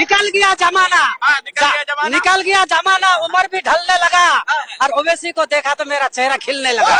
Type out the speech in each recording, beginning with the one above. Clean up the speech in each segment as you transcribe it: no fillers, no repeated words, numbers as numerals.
निकल गया जमाना। निकल गया जमाना, उम्र भी ढलने लगा और ओवैसी को देखा तो मेरा चेहरा खिलने लगा।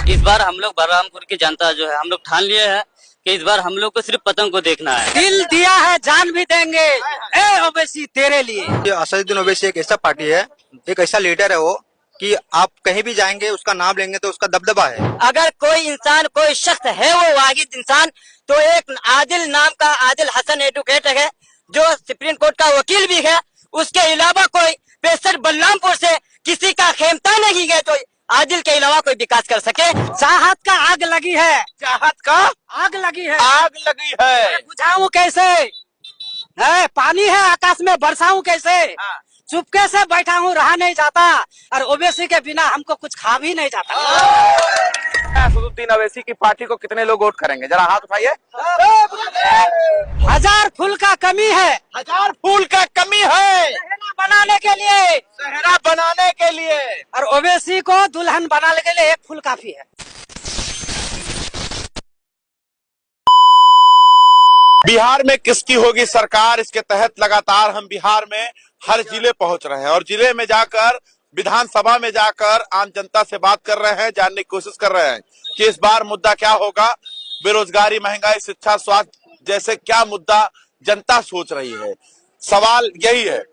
इस बार हम लोग बलरामपुर की जनता जो है हम लोग ठान लिए हैं कि इस बार हम लोग को सिर्फ पतंग को देखना है। दिल दिया है, जान भी देंगे ए ओवैसी तेरे लिए। असदुद्दीन ओवैसी एक ऐसा पार्टी है, एक ऐसा लीडर है वो कि आप कहीं भी जाएंगे उसका नाम लेंगे तो उसका दबदबा है। अगर कोई इंसान, कोई शख्स है वो वाहिद इंसान, तो एक आदिल नाम का आदिल हसन एडवोकेट है जो सुप्रीम कोर्ट का वकील भी है। उसके अलावा कोई बेशक बलरामपुर से किसी का खेमता नहीं है जो आदिल के अलावा कोई विकास कर सके। चाहत का आग लगी है, चाहत का आग लगी है, आग लगी है। बुझाऊं कैसे? है पानी है आकाश में, बरसाऊं कैसे? चुपके से बैठा हूँ, रहा नहीं जाता और ओवैसी के बिना हमको कुछ खा भी नहीं जाता। असदुद्दीन ओवैसी की पार्टी को कितने लोग वोट करेंगे, जरा हाथ उठाइए। 1000 फूल का कमी है, 1000 फूल का कमी है बनाने के लिए, सहरा बनाने के लिए, और ओवैसी को दुल्हन बनाने के लिए 1 फूल काफी है। बिहार में किसकी होगी सरकार, इसके तहत लगातार हम बिहार में हर जिले पहुंच रहे हैं और जिले में जाकर, विधानसभा में जाकर आम जनता से बात कर रहे हैं, जानने की कोशिश कर रहे हैं कि इस बार मुद्दा क्या होगा। बेरोजगारी, महंगाई, शिक्षा, स्वास्थ्य जैसे क्या मुद्दा जनता सोच रही है, सवाल यही है।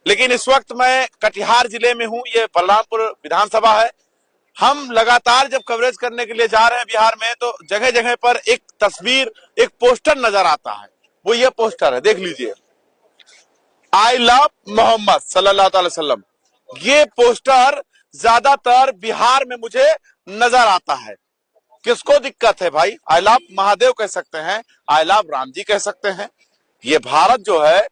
लेकिन इस वक्त मैं कटिहार जिले में हूं, ये बलरामपुर विधानसभा है। हम लगातार जब कवरेज करने के लिए जा रहे हैं बिहार में, तो जगह जगह पर एक तस्वीर, एक पोस्टर नजर आता है। वो ये पोस्टर है, देख लीजिए, आई लव मोहम्मद सल्लल्लाहु अलैहि वसल्लम। ये पोस्टर ज्यादातर बिहार में मुझे नजर आता है। किसको दिक्कत है भाई? आई लव महादेव कह सकते हैं, आई लव राम जी कह सकते हैं। ये भारत जो है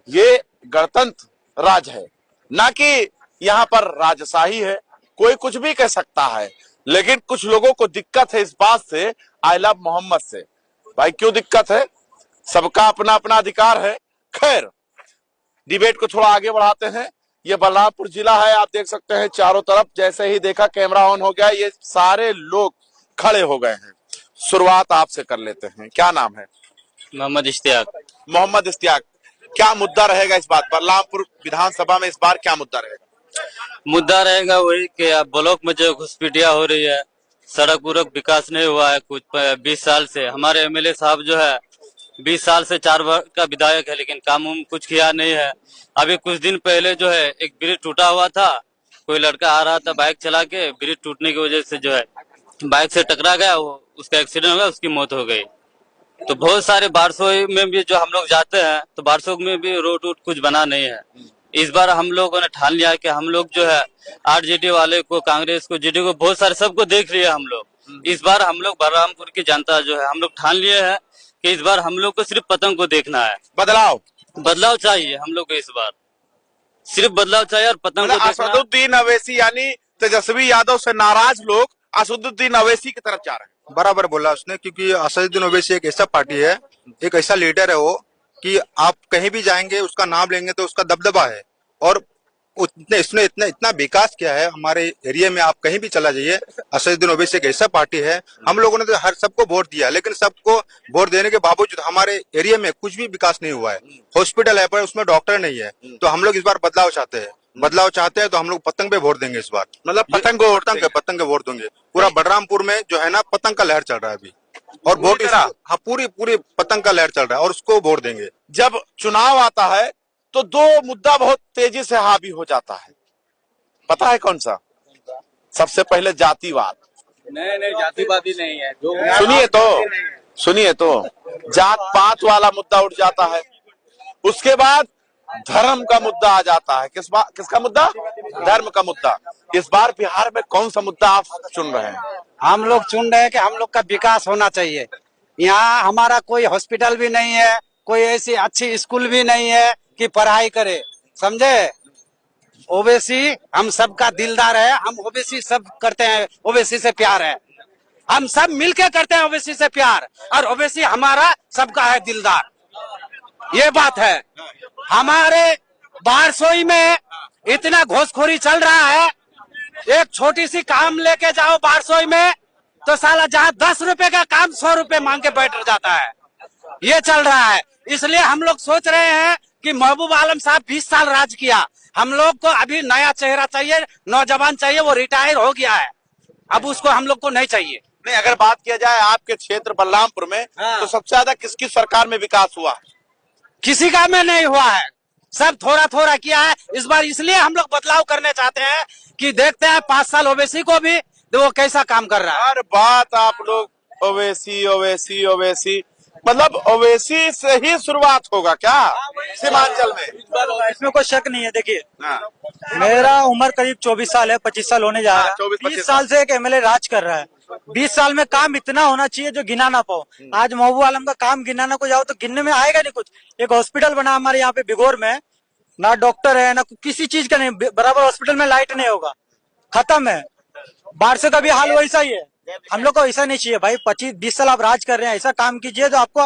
ये गणतंत्र राज है, ना कि यहाँ पर राजशाही है। कोई कुछ भी कह सकता है, लेकिन कुछ लोगों को दिक्कत है इस बात से, आई लव मोहम्मद से। भाई क्यों दिक्कत है? सबका अपना अपना अधिकार है। खैर, डिबेट को थोड़ा आगे बढ़ाते हैं। ये बलरामपुर जिला है, आप देख सकते हैं चारों तरफ। जैसे ही देखा कैमरा ऑन हो गया, ये सारे लोग खड़े हो गए हैं। शुरुआत आपसे कर लेते हैं, क्या नाम है? मोहम्मद इश्तियाक। मोहम्मद इश्तियाक, क्या मुद्दा रहेगा इस बार बलरामपुर विधानसभा में? इस बार क्या मुद्दा रहेगा? मुद्दा रहेगा वही कि ब्लॉक में जो घुसपैठिया हो रही है, सड़क उड़क विकास नहीं हुआ है कुछ 20 साल से। हमारे एमएलए साहब जो है 20 साल से 4 बार का विधायक है, लेकिन काम कुछ किया नहीं है। अभी कुछ दिन पहले जो है एक ब्रिज टूटा हुआ था, कोई लड़का आ रहा था बाइक चला के, ब्रिज टूटने की वजह से जो है बाइक से टकरा गया, वो उसका एक्सीडेंट हो गया, उसकी मौत हो गई। तो बहुत सारे बारसोई में भी जो हम लोग जाते हैं तो बारसोई में भी रोड वोड कुछ बना नहीं है। इस बार हम लोगों ने ठान लिया कि हम लोग जो है आरजेडी वाले को, कांग्रेस को, जेडी को, बहुत सारे सबको देख लिए हम लोग। इस बार हम लोग बलरामपुर की जनता जो है हम लोग ठान लिए हैं कि इस बार हम लोग को सिर्फ पतंग को देखना है। बदलाव चाहिए हम लोग को, इस बार सिर्फ बदलाव चाहिए और पतंग को देखना। असदुद्दीन ओवैसी यानी तेजस्वी यादव से नाराज लोग असदुद्दीन ओवैसी की तरफ जा रहे हैं। बराबर बोला उसने, क्योंकि असदुद्दीन ओवैसी एक ऐसा पार्टी है, एक ऐसा लीडर है वो कि आप कहीं भी जाएंगे उसका नाम लेंगे तो उसका दबदबा है। और इसने इतना विकास किया है हमारे एरिया में, आप कहीं भी चला जाइए। असदुद्दीन ओवैसी एक ऐसा पार्टी है, हम लोगों ने तो हर सबको वोट दिया, लेकिन सबको वोट देने के बावजूद हमारे एरिया में कुछ भी विकास नहीं हुआ है। हॉस्पिटल है पर उसमें डॉक्टर नहीं है। तो हम लोग इस बार बदलाव चाहते हैं, तो हम लोग पतंग पे वोट देंगे इस बार। मतलब पतंग के वोट देंगे। पूरा बलरामपुर में जो है ना पतंग का लहर चल रहा है अभी, और वोट हाँ पूरी पतंग का लहर चल रहा है और उसको वोट देंगे। जब चुनाव आता है तो 2 मुद्दा बहुत तेजी से हावी हो जाता है, पता है कौन सा? सबसे पहले जातिवाद। नहीं, जातिवादी नहीं है। सुनिए तो जात पात वाला मुद्दा उठ जाता है। उसके बाद धर्म का मुद्दा आ जाता है। किसका मुद्दा? धर्म का मुद्दा। इस बार बिहार में कौन सा मुद्दा आप चुन रहे हैं? हम लोग चुन रहे हैं कि हम लोग का विकास होना चाहिए। यहाँ हमारा कोई हॉस्पिटल भी नहीं है, कोई ऐसी अच्छी स्कूल भी नहीं है कि पढ़ाई करे, समझे? ओवैसी हम सबका दिलदार है, हम ओवैसी सब करते हैं, ओवैसी से प्यार है, हम सब मिलके करते हैं ओवैसी से प्यार, और ओवैसी हमारा सबका है दिलदार। ये बात है। हमारे बारसोई में इतना घोसखोरी चल रहा है, एक छोटी सी काम लेके जाओ बारसोई में तो साला जहाँ 10 रुपए का काम 100 रुपए मांग के बैठ जाता है। ये चल रहा है। इसलिए हम लोग सोच रहे हैं कि महबूब आलम साहब 20 साल राज किया, हम लोग को अभी नया चेहरा चाहिए, नौजवान चाहिए, वो रिटायर हो गया है, अब उसको हम लोग को नहीं चाहिए। नहीं, अगर बात किया जाए आपके क्षेत्र बलरामपुर में, तो सबसे ज्यादा किसकी सरकार में विकास हुआ? किसी का में नहीं हुआ है, सब थोड़ा थोड़ा किया है। इस बार इसलिए हम लोग बदलाव करने चाहते हैं कि देखते हैं 5 साल ओवैसी को भी तो वो कैसा काम कर रहा है। हर बात आप लोग ओवैसी ओवैसी ओवैसी, मतलब ओवैसी से ही शुरुआत होगा क्या सीमांचल में? इसमें कोई शक नहीं है। देखिए, मेरा उम्र करीब 24 साल है, 25 साल होने जा रहा है। 20 साल से एक एमएलए राज कर रहा है। 20 साल में काम इतना होना चाहिए जो गिना ना पाओ। आज महबूब आलम का काम गिनाना को जाओ तो गिनने में आएगा नहीं कुछ। एक हॉस्पिटल बना हमारे यहाँ पे बिगोर में, ना डॉक्टर है ना किसी चीज का नहीं, बराबर हॉस्पिटल में लाइट नहीं होगा, खत्म है। बारिश का भी हाल वैसा ही है। हम लोग को ऐसा नहीं चाहिए भाई। 25-20 साल आप राज कर रहे हैं, ऐसा काम कीजिए जो आपको,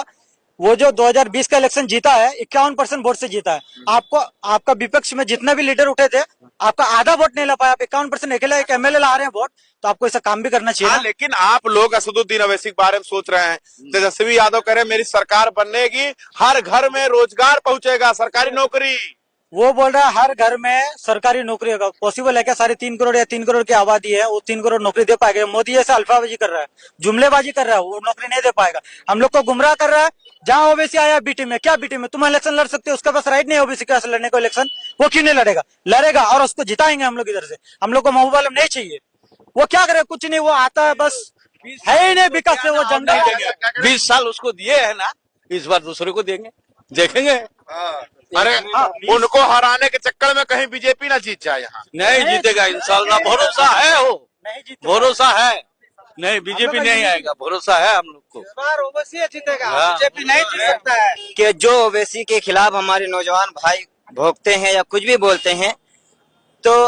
वो जो 2020 का इलेक्शन जीता है 51% वोट से जीता है, आपको आपका विपक्ष में जितने भी लीडर उठे थे आपका आधा वोट नहीं ला पाया, आप 51% अकेले एक एमएलए ला रहे हैं वोट, तो आपको ऐसा काम भी करना चाहिए। लेकिन आप लोग असदुद्दीन ओवैसी के बारे में सोच रहे हैं। तेजस्वी यादव कह रहे मेरी सरकार बननेगी, हर घर में रोजगार पहुंचेगा, सरकारी नौकरी। वो बोल रहा है हर घर में सरकारी नौकरी होगा। पॉसिबल है क्या? 3.5 करोड़ या 3 करोड़ की आबादी है, वो 3 करोड़ नौकरी दे पाएगा? मोदी ऐसा अल्फाबाजी कर रहा है, जुमलेबाजी कर रहा है, वो नौकरी नहीं दे पाएगा। हम लोग को गुमराह कर रहा है। जहाँ ओबीसी आया बीटी में, क्या बीटी में तुम इलेक्शन लड़ सकते हो? उसके पास राइट नहीं है ओबीसी के लड़ने को इलेक्शन, वो क्यों नहीं लड़ेगा? लड़ेगा और उसको जिताएंगे हम लोग इधर से। हम लोग को महबूब आलम नहीं चाहिए। वो क्या करे? कुछ नहीं, वो आता है बस, है ही नहीं विकास से। वो जंगल 20 साल उसको दिए है ना, इस बार दूसरे को देंगे, देखेंगे। अरे उनको हराने के चक्कर में कहीं बीजेपी ना जीत जाए यहाँ। नहीं जीतेगा इंशाल्लाह, भरोसा है, हो भरोसा है। नहीं, बीजेपी नहीं आएगा, भरोसा है हम लोग को। इस बार ओवैसी जीतेगा, हाँ। बीजेपी नहीं जीत सकता है। कि जो ओवैसी के खिलाफ हमारे नौजवान भाई भोगते हैं या कुछ भी बोलते हैं, तो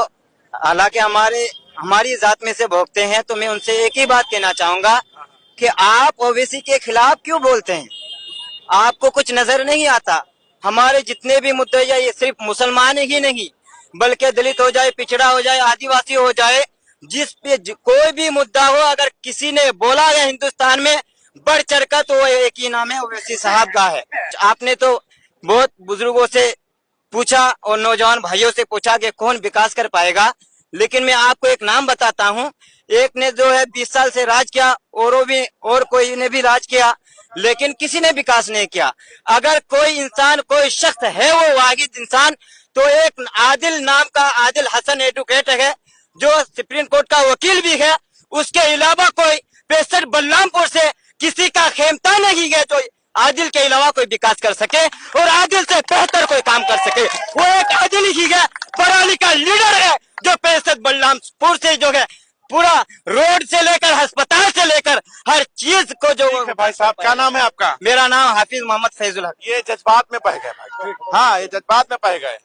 हालांकि हमारी जात में से भोगते हैं, तो मैं उनसे एक ही बात कहना चाहूंगा कि आप ओवैसी के खिलाफ क्यों बोलते हैं? आपको कुछ नजर नहीं आता? हमारे जितने भी मुद्दे, या ये सिर्फ मुसलमान ही नहीं बल्कि दलित हो जाए, पिछड़ा हो जाए, आदिवासी हो जाए, जिस पे कोई भी मुद्दा हो, अगर किसी ने बोला है हिंदुस्तान में बढ़ चढ़कर, तो वो एक ही नाम है, ओवैसी साहब का है। आपने तो बहुत बुजुर्गों से पूछा और नौजवान भाइयों से पूछा कि कौन विकास कर पाएगा, लेकिन मैं आपको एक नाम बताता हूँ। एक ने जो है 20 साल से राज किया, और कोई ने भी राज किया, लेकिन किसी ने विकास नहीं किया। अगर कोई इंसान, कोई शख्स है वो वाहिद इंसान, तो एक आदिल नाम का आदिल हसन एडवोकेट है, जो सुप्रीम कोर्ट का वकील भी है। उसके अलावा कोई 65 बलरामपुर से किसी का खेमता नहीं है जो आदिल के अलावा कोई विकास कर सके और आदिल से बेहतर कोई काम कर सके। वो एक आदिल ही है, पराली का लीडर है, जो 65 बलरामपुर से जो है पूरा रोड से लेकर अस्पताल से लेकर हर चीज को जो। भाई साहब, क्या नाम है आपका? मेरा नाम हाफिज मोहम्मद फैजुल हक। ये जज्बात में बह गए भाई। हाँ, ये जज्बात में बह गए,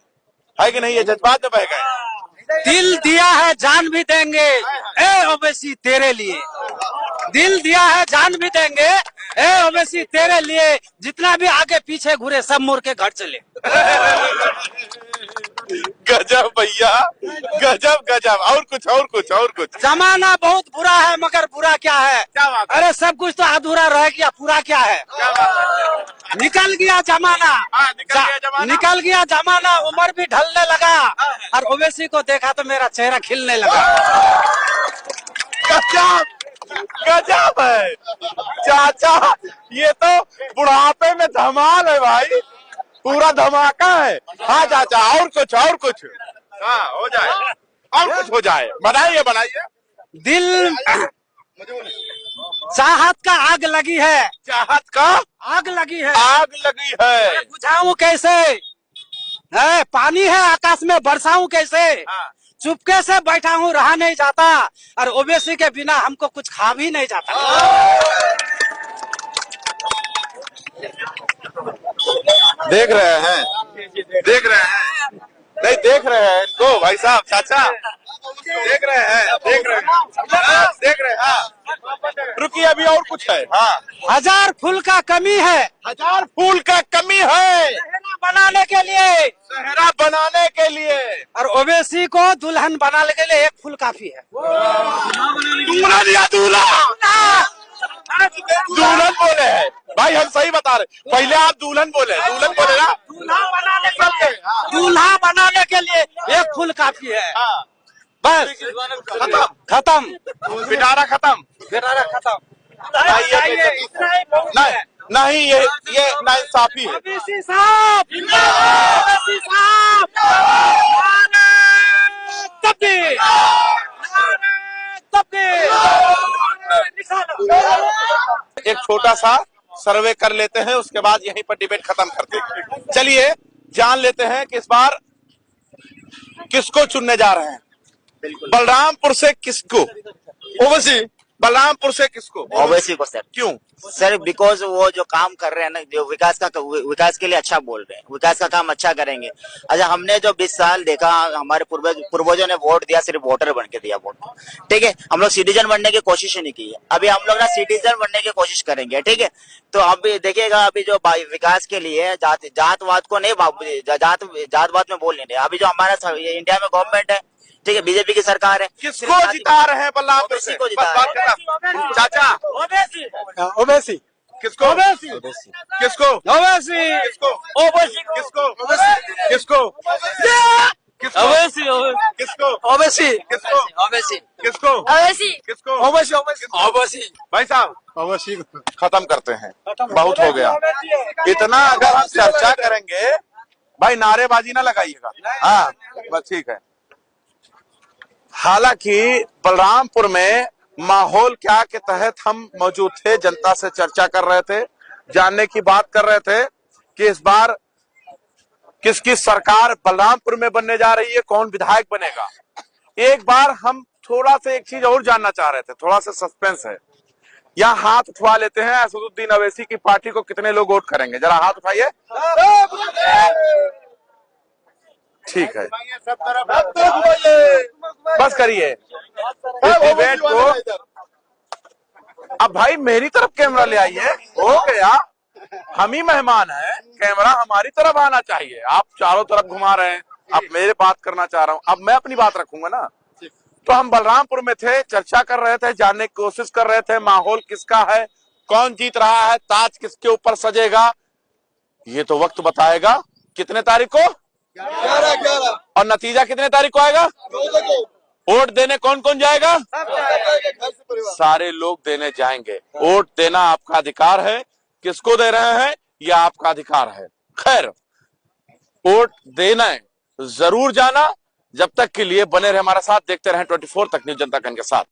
है कि नहीं? ये जज्बात में बह गए। दिल दिया है जान भी देंगे ए ओवैसी तेरे लिए, दिल दिया है जान भी देंगे ए ओवैसी तेरे लिए, जितना भी आगे पीछे घूरे सब मुड़ के घर चले। गजब भैया, गजब गजब। और कुछ और कुछ और कुछ। जमाना बहुत बुरा है, मगर बुरा क्या है? क्या बात है? अरे सब कुछ तो अधूरा रह गया, पूरा क्या है? क्या बात है? निकल गया जमाना, हाँ, निकल गया जमाना, उम्र भी ढलने लगा, और ओवैसी को देखा तो मेरा चेहरा खिलने लगा। गजब गजब है चाचा, ये तो बुढ़ापे में धमाल है भाई, पूरा धमाका है। हाँ चाचा, और कुछ और कुछ। हाँ, हो जाए, और कुछ हो जाए, बनाइए बनाइए। दिल चाहत का आग लगी है, चाहत का आग लगी है, आग लगी है। बुझाऊं कैसे? है पानी है आकाश में, बरसाऊं कैसे? चुपके से बैठा हूँ, रहा नहीं जाता, और ओवैसी के बिना हमको कुछ खा भी नहीं जाता। देख रहे हैं, देख रहे हैं, नहीं देख रहे हैं इनको भाई साहब, चाचा देख रहे हैं, देख रहे हैं, देख रहे हैं। हाँ, रुकिए, अभी और कुछ है। हाँ, 1000 फूल का कमी है, 1000 फूल का कमी है सहरा बनाने के लिए, सहरा बनाने के लिए, और ओवैसी को दुल्हन बनाने के लिए एक फूल काफी है। दूल्हा दिया दूल्हा। दुल्हन बोले हैं भाई, हम सही बता रहे। पहले आप दुल्हन बोले ना। दूल्हा बनाने के लिए एक फूल काफी है। बस खत्म, खत्म, पिटारा खत्म। बेटारा खत्म। नहीं नहीं, ये नाइंसाफी है। ओबीसी साहब, ओबीसी साहब, तब्दील, तब्दील। एक छोटा सा सर्वे कर लेते हैं, उसके बाद यहीं पर डिबेट खत्म करते हैं। चलिए जान लेते हैं कि इस बार किसको चुनने जा रहे हैं। बलरामपुर से किसको? ओवैसी। बलरामपुर से किसको? ओवैसी को सर। क्यों? सर बिकॉज वो जो काम कर रहे हैं ना, जो विकास के लिए अच्छा बोल रहे हैं, विकास का काम अच्छा करेंगे। अच्छा, हमने जो 20 साल देखा, हमारे पूर्वजों ने वोट दिया, सिर्फ वोटर बन के दिया वोट, ठीक है। हम लोग सिटीजन बनने की कोशिश ही नहीं की है। अभी हम लोग ना सिटीजन बनने की कोशिश करेंगे, ठीक है। तो अभी देखिएगा, अभी जो विकास के लिए जातवाद को नहीं, जातवाद में बोल नहीं रहे। अभी जो हमारा इंडिया में गवर्नमेंट है, ठीक है, बीजेपी की सरकार है। किसको जिता रहे हैं बलरामपुर से? को जिता चाचा, ओबीसी, किसको? किसको? ओबीसी, किसको? ओवैसी को। किसको? किसको? किसको? ओवैसी किसको? ओबीसी, किसको? ओवैसी, किसको? ओवैसी, किसको? OBC, OBC. भाई साहब, अवश्य खत्म करते हैं, बहुत हो गया। इतना अगर हम चर्चा करेंगे भाई, नारेबाजी ना लगाइएगा। हाँ बस ठीक है। हालांकि बलरामपुर में माहौल क्या के तहत हम मौजूद थे, जनता से चर्चा कर रहे थे, जानने की बात कर रहे थे कि इस बार किसकी सरकार बलरामपुर में बनने जा रही है, कौन विधायक बनेगा। एक बार हम थोड़ा सा एक चीज और जानना चाह रहे थे, थोड़ा सा सस्पेंस है। यहाँ हाथ उठवा लेते हैं, असदुद्दीन अवैसी की पार्टी को कितने लोग वोट करेंगे, जरा हाथ उठाइए। ठीक है, बस करिए इस डिबेट को। अब भाई मेरी तरफ कैमरा ले आइए, हो गया। हम ही मेहमान हैं, कैमरा हमारी तरफ आना चाहिए। आप चारों तरफ घुमा रहे हैं, अब मेरे बात करना चाह रहा हूं, अब मैं अपनी बात रखूंगा ना। तो हम बलरामपुर में थे, चर्चा कर रहे थे, जानने की कोशिश कर रहे थे माहौल किसका है, कौन जीत रहा है, ताज किसके ऊपर सजेगा, ये तो वक्त बताएगा। कितने तारीख को? 11। और नतीजा कितने तारीख को आएगा? 14 को। वोट देने कौन कौन जाएगा? सारे लोग देने जाएंगे। वोट देना आपका अधिकार है, किसको दे रहे हैं यह आपका अधिकार है। खैर, वोट देना जरूर जाना। जब तक के लिए बने रहे हमारे साथ, देखते रहें 24 तक न्यूज़ जनता के साथ।